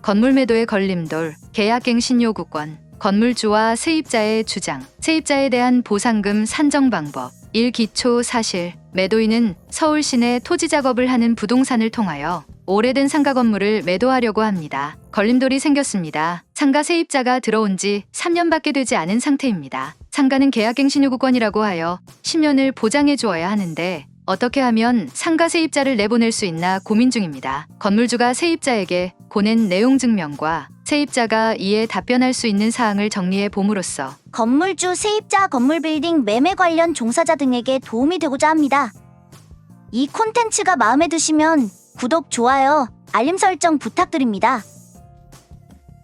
건물 매도의 걸림돌, 계약갱신 요구권, 건물주와 세입자의 주장, 세입자에 대한 보상금 산정 방법. 1. 기초 사실. 매도인은 서울 시내 토지 작업을 하는 부동산을 통하여 오래된 상가 건물을 매도하려고 합니다. 걸림돌이 생겼습니다. 상가 세입자가 들어온 지 3년밖에 되지 않은 상태입니다. 상가는 계약갱신 요구권이라고 하여 10년을 보장해 주어야 하는데 어떻게 하면 상가 세입자를 내보낼 수 있나 고민 중입니다. 건물주가 세입자에게 보낸 내용 증명과 세입자가 이에 답변할 수 있는 사항을 정리해 봄으로써 건물주, 세입자, 건물 빌딩 매매 관련 종사자 등에게 도움이 되고자 합니다. 이 콘텐츠가 마음에 드시면 구독, 좋아요, 알림 설정 부탁드립니다.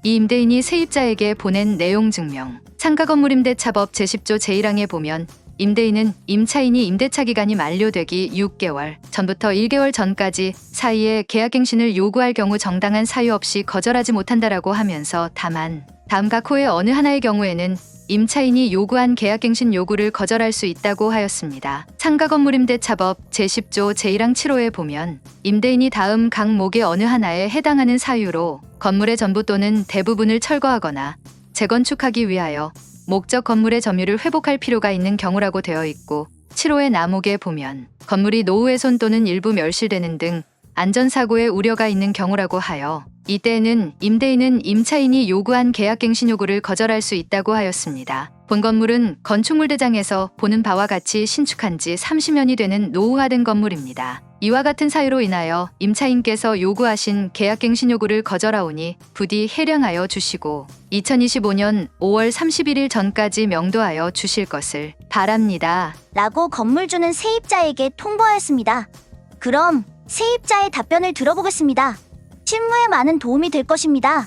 이 임대인이 세입자에게 보낸 내용 증명. 상가 건물 임대차법 제10조 제1항에 보면 임대인은 임차인이 임대차 기간이 만료되기 6개월 전부터 1개월 전까지 사이에 계약갱신을 요구할 경우 정당한 사유 없이 거절하지 못한다라고 하면서 다만 다음 각 호의 어느 하나의 경우에는 임차인이 요구한 계약갱신 요구를 거절할 수 있다고 하였습니다. 상가 건물 임대차법 제10조 제1항 7호에 보면 임대인이 다음 각목의 어느 하나에 해당하는 사유로 건물의 전부 또는 대부분을 철거하거나 재건축하기 위하여 목적 건물의 점유를 회복할 필요가 있는 경우라고 되어 있고 7호의 나목에 보면 건물이 노후훼손 또는 일부 멸실되는 등 안전사고의 우려가 있는 경우라고 하여 이때에는 임대인은 임차인이 요구한 계약갱신 요구를 거절할 수 있다고 하였습니다. 본 건물은 건축물 대장에서 보는 바와 같이 신축한 지 30년이 되는 노후화된 건물입니다. 이와 같은 사유로 인하여 임차인께서 요구하신 계약갱신 요구를 거절하오니 부디 해량하여 주시고 2025년 5월 31일 전까지 명도하여 주실 것을 바랍니다. 라고 건물주는 세입자에게 통보하였습니다. 그럼 세입자의 답변을 들어보겠습니다. 실무에 많은 도움이 될 것입니다.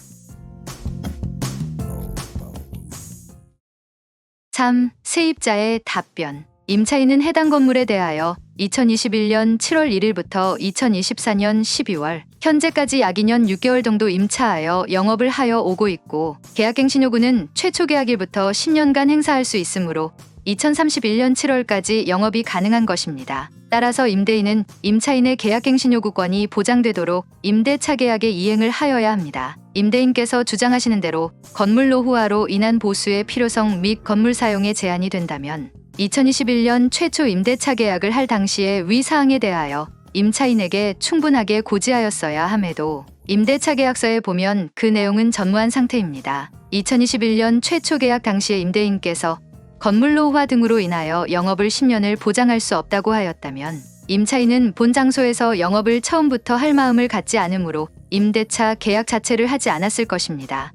3. 세입자의 답변. 임차인은 해당 건물에 대하여 2021년 7월 1일부터 2024년 12월 현재까지 약 2년 6개월 정도 임차하여 영업을 하여 오고 있고 계약갱신 요구는 최초 계약일부터 10년간 행사할 수 있으므로 2031년 7월까지 영업이 가능한 것입니다. 따라서 임대인은 임차인의 계약갱신 요구권이 보장되도록 임대차 계약의 이행을 하여야 합니다. 임대인께서 주장하시는 대로 건물 노후화로 인한 보수의 필요성 및 건물 사용에 제한이 된다면 2021년 최초 임대차 계약을 할 당시의 위 사항에 대하여 임차인에게 충분하게 고지하였어야 함에도 임대차 계약서에 보면 그 내용은 전무한 상태입니다. 2021년 최초 계약 당시에 임대인께서 건물 노후화 등으로 인하여 영업을 10년을 보장할 수 없다고 하였다면 임차인은 본 장소에서 영업을 처음부터 할 마음을 갖지 않으므로 임대차 계약 자체를 하지 않았을 것입니다.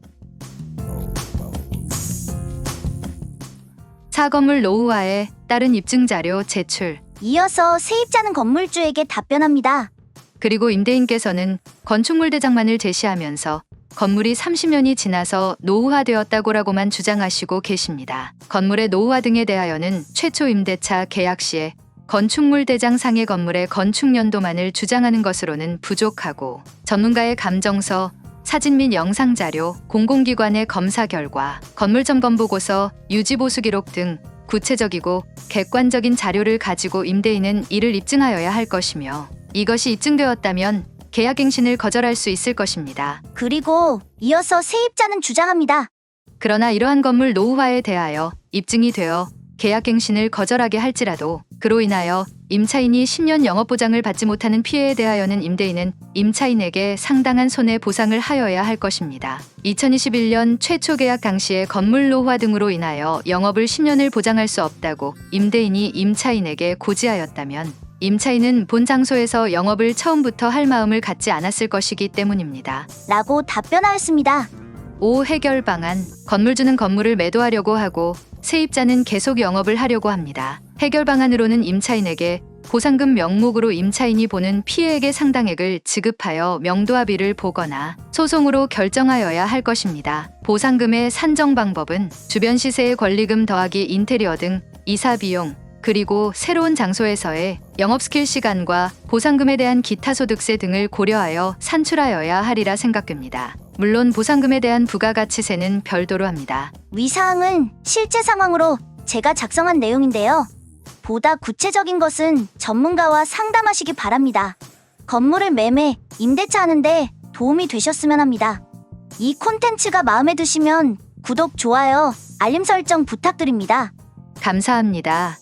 4. 건물 노후화에 따른 입증자료 제출. 이어서 세입자는 건물주에게 답변합니다. 그리고 임대인께서는 건축물 대장만을 제시하면서 건물이 30년이 지나서 노후화되었다고라고만 주장하시고 계십니다. 건물의 노후화 등에 대하여는 최초 임대차 계약 시에 건축물 대장 상의 건물의 건축 연도만을 주장하는 것으로는 부족하고 전문가의 감정서, 사진 및 영상 자료, 공공기관의 검사 결과, 건물 점검 보고서, 유지 보수 기록 등 구체적이고 객관적인 자료를 가지고 임대인은 이를 입증하여야 할 것이며 이것이 입증되었다면 계약갱신을 거절할 수 있을 것입니다. 그리고 이어서 세입자는 주장합니다. 그러나 이러한 건물 노후화에 대하여 입증이 되어 계약갱신을 거절하게 할지라도 그로 인하여 임차인이 10년 영업보장을 받지 못하는 피해에 대하여는 임대인은 임차인에게 상당한 손해 보상을 하여야 할 것입니다. 2021년 최초 계약 당시에 건물 노후화 등으로 인하여 영업을 10년을 보장할 수 없다고 임대인이 임차인에게 고지하였다면 임차인은 본 장소에서 영업을 처음부터 할 마음을 갖지 않았을 것이기 때문입니다. 라고 답변하였습니다. 5. 해결 방안. 건물주는 건물을 매도하려고 하고 세입자는 계속 영업을 하려고 합니다. 해결 방안으로는 임차인에게 보상금 명목으로 임차인이 보는 피해액의 상당액을 지급하여 명도합의를 보거나 소송으로 결정하여야 할 것입니다. 보상금의 산정 방법은 주변 시세의 권리금 더하기 인테리어 등 이사 비용, 그리고 새로운 장소에서의 영업 스킬 시간과 보상금에 대한 기타 소득세 등을 고려하여 산출하여야 하리라 생각됩니다. 물론 보상금에 대한 부가가치세는 별도로 합니다. 위 사항은 실제 상황으로 제가 작성한 내용인데요. 보다 구체적인 것은 전문가와 상담하시기 바랍니다. 건물을 매매, 임대차 하는데 도움이 되셨으면 합니다. 이 콘텐츠가 마음에 드시면 구독, 좋아요, 알림 설정 부탁드립니다. 감사합니다.